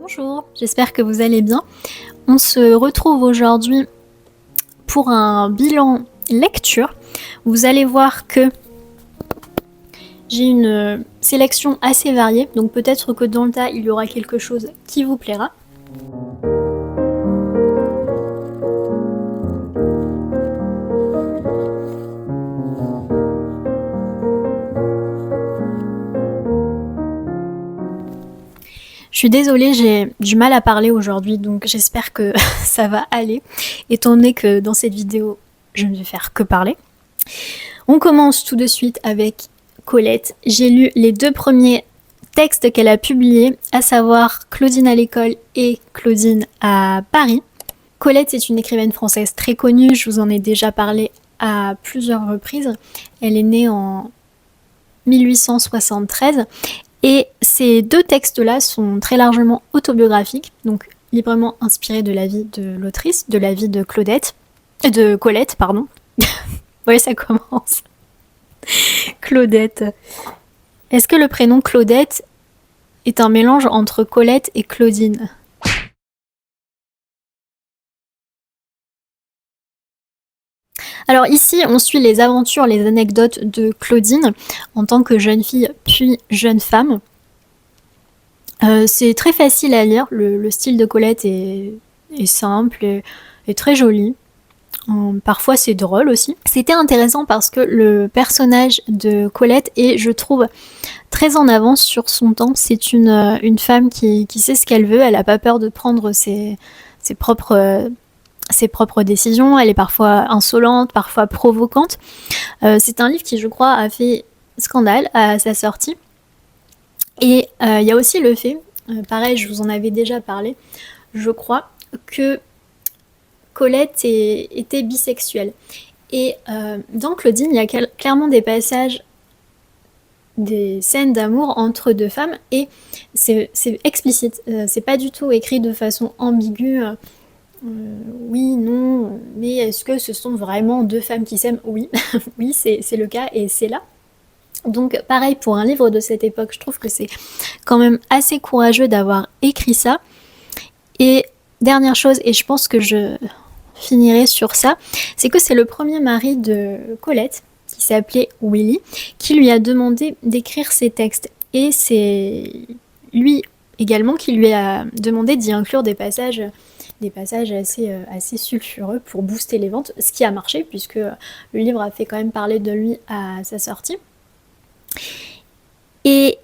Bonjour, j'espère que vous allez bien. On se retrouve aujourd'hui pour un bilan lecture. Vous allez voir que j'ai une sélection assez variée, donc peut-être que dans le tas, il y aura quelque chose qui vous plaira. Je suis désolée, j'ai du mal à parler aujourd'hui, donc j'espère que ça va aller, étant donné que dans cette vidéo, je ne vais faire que parler. On commence tout de suite avec Colette. J'ai lu les 2 premiers textes qu'elle a publiés, à savoir Claudine à l'école et Claudine à Paris. Colette est une écrivaine française très connue, je vous en ai déjà parlé à plusieurs reprises. Elle est née en 1873 et ces 2 textes-là sont très largement autobiographiques, donc librement inspirés de la vie de l'autrice, de la vie de Colette, pardon. Oui, ça commence. Claudette. Est-ce que le prénom Claudette est un mélange entre Colette et Claudine? Alors ici, on suit les aventures, les anecdotes de Claudine en tant que jeune fille puis jeune femme. C'est très facile à lire, le style de Colette est simple et très joli. Parfois c'est drôle aussi. C'était intéressant parce que le personnage de Colette est, je trouve, très en avance sur son temps. C'est une femme qui sait ce qu'elle veut, elle n'a pas peur de prendre ses propres décisions, elle est parfois insolente, parfois provocante. C'est un livre qui, je crois, a fait scandale à sa sortie. Et il y a aussi le fait, pareil, je vous en avais déjà parlé, je crois, que Colette était bisexuelle. Et dans Claudine, il y a clairement des passages, des scènes d'amour entre 2 femmes, et c'est explicite. C'est pas du tout écrit de façon ambiguë. Oui, non, mais est-ce que ce sont vraiment 2 femmes qui s'aiment? Oui, oui, c'est le cas et c'est là. Donc pareil, pour un livre de cette époque, je trouve que c'est quand même assez courageux d'avoir écrit ça. Et dernière chose, et je pense que je finirai sur ça, c'est que c'est le premier mari de Colette, qui s'appelait Willy, qui lui a demandé d'écrire ses textes. Et c'est lui également qui lui a demandé d'y inclure des passages assez sulfureux pour booster les ventes, ce qui a marché puisque le livre a fait quand même parler de lui à sa sortie. Et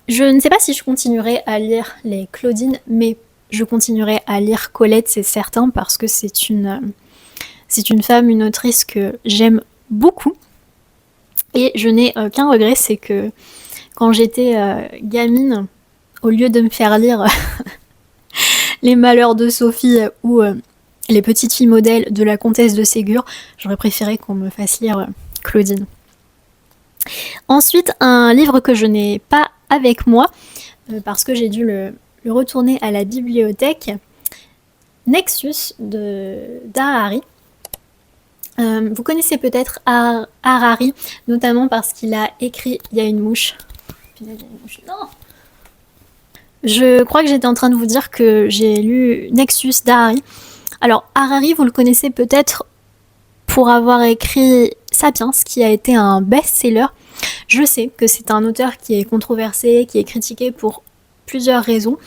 je ne sais pas si je continuerai à lire les Claudine, mais je continuerai à lire Colette, c'est certain, parce que c'est une femme, une autrice que j'aime beaucoup. Et je n'ai qu'un regret, c'est que quand j'étais gamine, au lieu de me faire lire Les Malheurs de Sophie ou Les Petites Filles modèles de la Comtesse de Ségur, j'aurais préféré qu'on me fasse lire Claudine. Ensuite, un livre que je n'ai pas avec moi, parce que j'ai dû le retourner à la bibliothèque, Nexus d'Harari. Vous connaissez peut-être Harari, notamment parce qu'il a écrit Il y a une mouche. Non. Je crois que j'étais en train de vous dire que j'ai lu Nexus d'Harari. Alors Harari, vous le connaissez peut-être pour avoir écrit Sapiens, qui a été un best-seller. Je sais que c'est un auteur qui est controversé, qui est critiqué pour plusieurs raisons,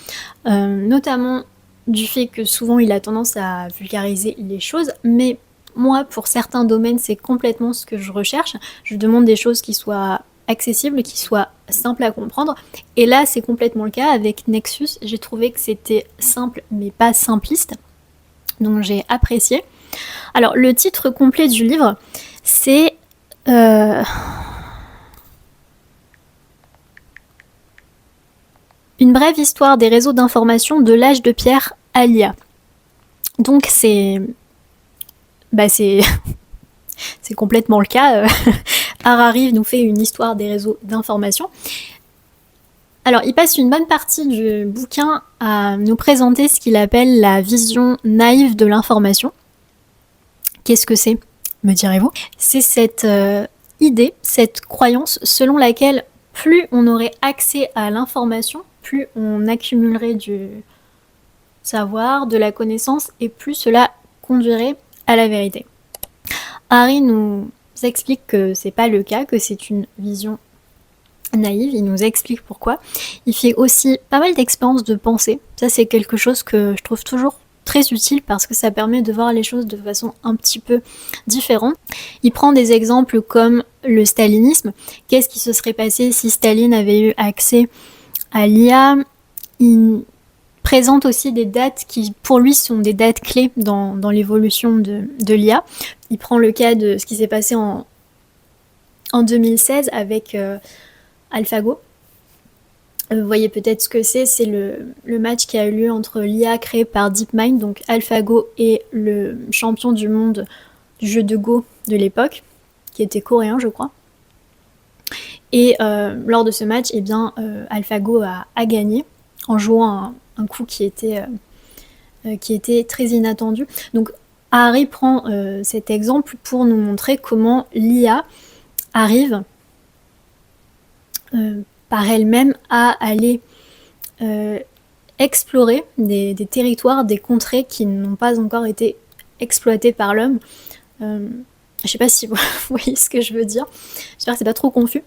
notamment du fait que souvent il a tendance à vulgariser les choses, mais moi, pour certains domaines, c'est complètement ce que je recherche. Je demande des choses qui soient accessibles, qui soient simples à comprendre. Et là, c'est complètement le cas. Avec Nexus, j'ai trouvé que c'était simple, mais pas simpliste. Donc j'ai apprécié. Alors, le titre complet du livre, c'est... Une brève histoire des réseaux d'information de l'âge de pierre à l'IA. Donc c'est complètement le cas. Harari nous fait une histoire des réseaux d'information. Alors, il passe une bonne partie du bouquin à nous présenter ce qu'il appelle la vision naïve de l'information. Qu'est-ce que c'est, me direz-vous? C'est cette idée, cette croyance selon laquelle plus on aurait accès à l'information, plus on accumulerait savoir, de la connaissance, et plus cela conduirait à la vérité. Harry nous explique que c'est pas le cas, que c'est une vision naïve, il nous explique pourquoi. Il fait aussi pas mal d'expériences de pensée. Ça, c'est quelque chose que je trouve toujours très utile parce que ça permet de voir les choses de façon un petit peu différente. Il prend des exemples comme le stalinisme. Qu'est-ce qui se serait passé si Staline avait eu accès à l'IA? Il présente aussi des dates qui, pour lui, sont des dates clés dans l'évolution de l'IA. Il prend le cas de ce qui s'est passé en 2016 avec AlphaGo. Vous voyez peut-être ce que c'est le match qui a eu lieu entre l'IA créée par DeepMind, donc AlphaGo, et le champion du monde du jeu de Go de l'époque, qui était coréen, je crois. Et lors de ce match, eh bien, AlphaGo a gagné en jouant un coup qui était très inattendu. Donc Harry prend cet exemple pour nous montrer comment l'IA arrive par elle-même à aller explorer des territoires, des contrées qui n'ont pas encore été exploités par l'homme. Je sais pas si vous voyez ce que je veux dire. J'espère que c'est pas trop confus.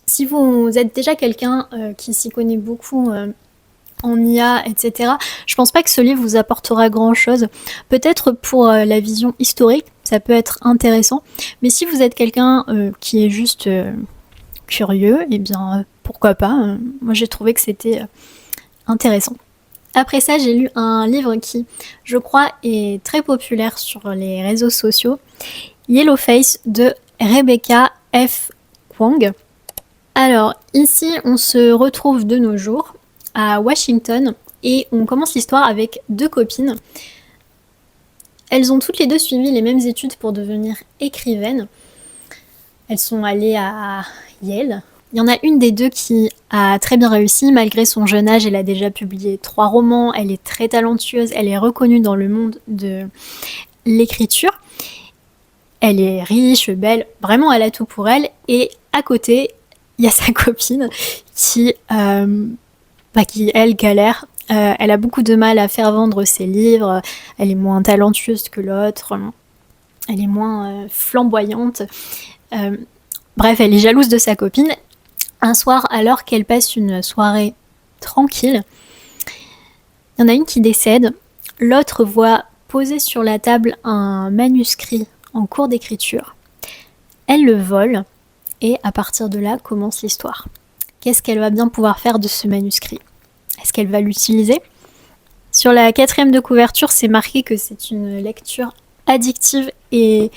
Si vous êtes déjà quelqu'un qui s'y connaît beaucoup en IA, etc., je pense pas que ce livre vous apportera grand-chose. Peut-être pour la vision historique, ça peut être intéressant. Mais si vous êtes quelqu'un qui est juste curieux, eh bien pourquoi pas. Moi j'ai trouvé que c'était intéressant. Après ça, j'ai lu un livre qui, je crois, est très populaire sur les réseaux sociaux, Yellowface de Rebecca F. Kuang. Alors ici, on se retrouve de nos jours à Washington et on commence l'histoire avec deux copines. Elles ont toutes les deux suivi les mêmes études pour devenir écrivaines. Elles sont allées à Yale. Il y en a une des deux qui a très bien réussi, malgré son jeune âge. Elle a déjà publié 3 romans, elle est très talentueuse, elle est reconnue dans le monde de l'écriture. Elle est riche, belle, vraiment elle a tout pour elle. Et à côté, il y a sa copine qui elle, galère. Elle a beaucoup de mal à faire vendre ses livres, elle est moins talentueuse que l'autre, elle est moins flamboyante. Bref, elle est jalouse de sa copine. Un soir, alors qu'elle passe une soirée tranquille, il y en a une qui décède. L'autre voit poser sur la table un manuscrit en cours d'écriture. Elle le vole et à partir de là commence l'histoire. Qu'est-ce qu'elle va bien pouvoir faire de ce manuscrit? Est-ce qu'elle va l'utiliser? Sur la 4e de couverture, c'est marqué que c'est une lecture addictive et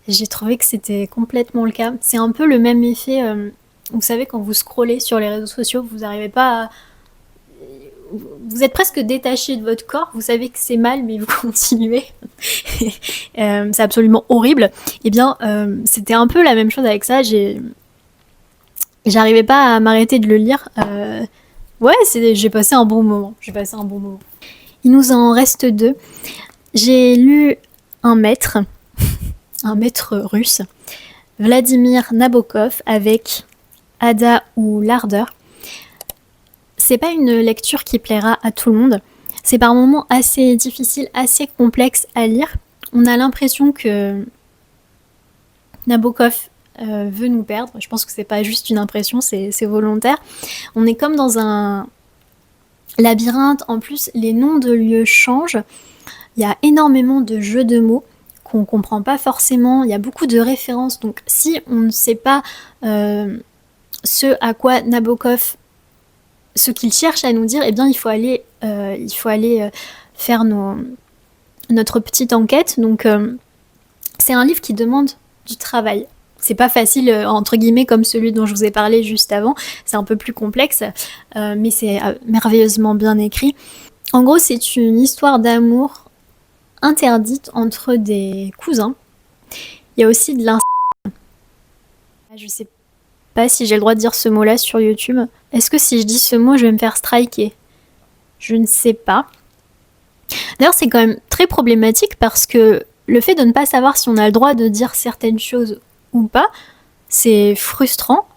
j'ai trouvé que c'était complètement le cas. C'est un peu le même effet, vous savez, quand vous scrollez sur les réseaux sociaux, vous n'arrivez pas à... Vous êtes presque détaché de votre corps, vous savez que c'est mal, mais vous continuez. C'est absolument horrible. Eh bien, c'était un peu la même chose avec ça. J'arrivais pas à m'arrêter de le lire. J'ai passé un bon moment. Il nous en reste 2. J'ai lu un maître russe, Vladimir Nabokov, avec Ada ou l'ardeur. C'est pas une lecture qui plaira à tout le monde. C'est par moments assez difficile, assez complexe à lire. On a l'impression que Nabokov veut nous perdre. Je pense que c'est pas juste une impression, c'est volontaire. On est comme dans un labyrinthe. En plus, les noms de lieux changent. Il y a énormément de jeux de mots qu'on comprend pas forcément. Il y a beaucoup de références. Donc, si on ne sait pas ce à quoi Nabokov, ce qu'il cherche à nous dire, eh bien, il faut aller faire notre petite enquête. Donc, c'est un livre qui demande du travail. C'est pas facile, entre guillemets, comme celui dont je vous ai parlé juste avant. C'est un peu plus complexe, mais c'est merveilleusement bien écrit. En gros, c'est une histoire d'amour interdite entre des cousins. Il y a aussi de l'inceste. Je sais pas si j'ai le droit de dire ce mot-là sur YouTube. Est-ce que si je dis ce mot, je vais me faire striker? Je ne sais pas. D'ailleurs, c'est quand même très problématique parce que le fait de ne pas savoir si on a le droit de dire certaines choses ou pas, c'est frustrant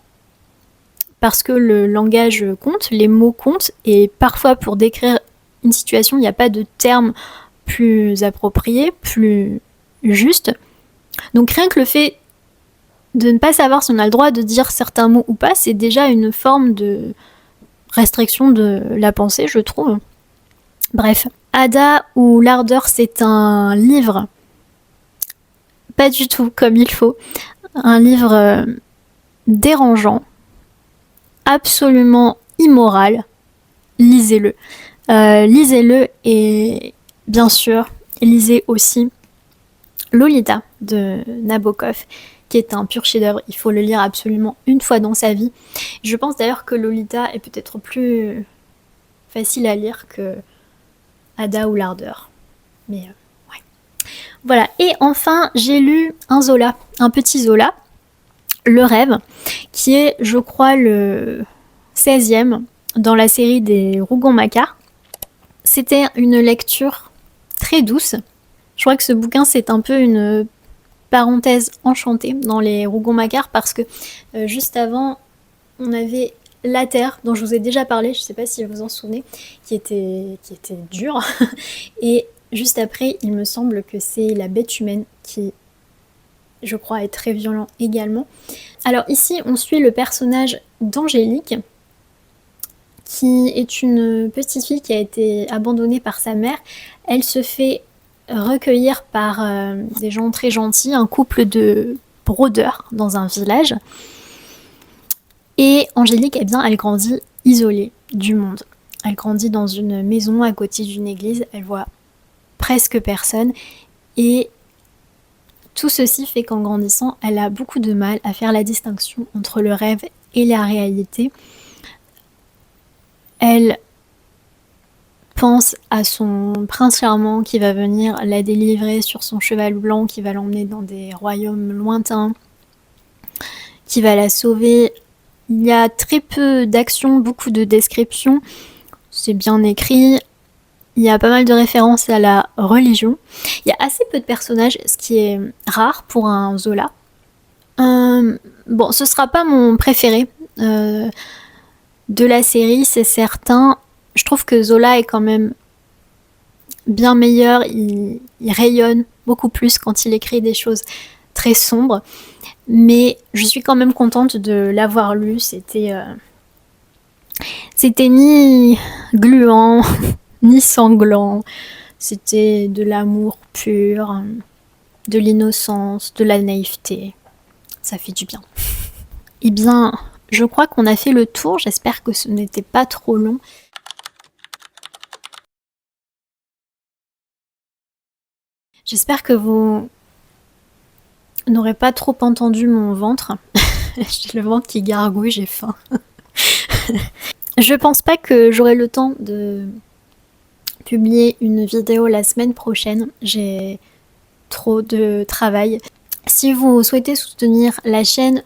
parce que le langage compte, les mots comptent, et parfois pour décrire une situation, il n'y a pas de terme plus approprié, plus juste. Donc rien que le fait de ne pas savoir si on a le droit de dire certains mots ou pas, c'est déjà une forme de restriction de la pensée, je trouve. Bref, Ada ou l'ardeur, c'est un livre pas du tout comme il faut. Un livre dérangeant, absolument immoral. Lisez-le. Lisez-le et bien sûr, lisez aussi Lolita de Nabokov, qui est un pur chef-d'œuvre. Il faut le lire absolument une fois dans sa vie. Je pense d'ailleurs que Lolita est peut-être plus facile à lire que Ada ou l'ardeur. Mais ouais. Voilà. Et enfin, j'ai lu un Zola, un petit Zola, Le Rêve, qui est, je crois, le 16e dans la série des Rougon-Macquart. C'était une lecture très douce. Je crois que ce bouquin, c'est un peu une parenthèse enchantée dans les Rougon-Macquart parce que juste avant, on avait La Terre, dont je vous ai déjà parlé, je ne sais pas si vous vous en souvenez, qui était dur. Et juste après, il me semble que c'est La Bête humaine qui, je crois, est très violent également. Alors ici, on suit le personnage d'Angélique, qui est une petite fille qui a été abandonnée par sa mère. Elle se fait recueillir par des gens très gentils, un couple de brodeurs dans un village. Et Angélique, eh bien, elle grandit isolée du monde. Elle grandit dans une maison à côté d'une église, elle voit presque personne. Et tout ceci fait qu'en grandissant, elle a beaucoup de mal à faire la distinction entre le rêve et la réalité. Elle pense à son prince charmant qui va venir la délivrer sur son cheval blanc, qui va l'emmener dans des royaumes lointains, qui va la sauver. Il y a très peu d'actions, beaucoup de descriptions, c'est bien écrit, il y a pas mal de références à la religion. Il y a assez peu de personnages, ce qui est rare pour un Zola. Bon, ce sera pas mon préféré de la série, c'est certain. Je trouve que Zola est quand même bien meilleur, il rayonne beaucoup plus quand il écrit des choses très sombres. Mais je suis quand même contente de l'avoir lu, c'était ni gluant, ni sanglant, c'était de l'amour pur, de l'innocence, de la naïveté, ça fait du bien. Eh bien, je crois qu'on a fait le tour, j'espère que ce n'était pas trop long. J'espère que vous n'aurez pas trop entendu mon ventre. J'ai le ventre qui gargouille, j'ai faim. Je pense pas que j'aurai le temps de publier une vidéo la semaine prochaine. J'ai trop de travail. Si vous souhaitez soutenir la chaîne,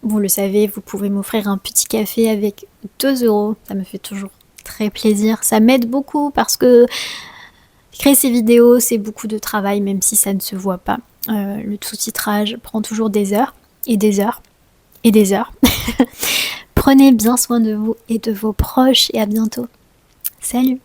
vous le savez, vous pouvez m'offrir un petit café avec 2€. Ça me fait toujours très plaisir. Ça m'aide beaucoup parce que créer ces vidéos, c'est beaucoup de travail, même si ça ne se voit pas. Le sous-titrage prend toujours des heures, et des heures, et des heures. Prenez bien soin de vous et de vos proches, et à bientôt. Salut!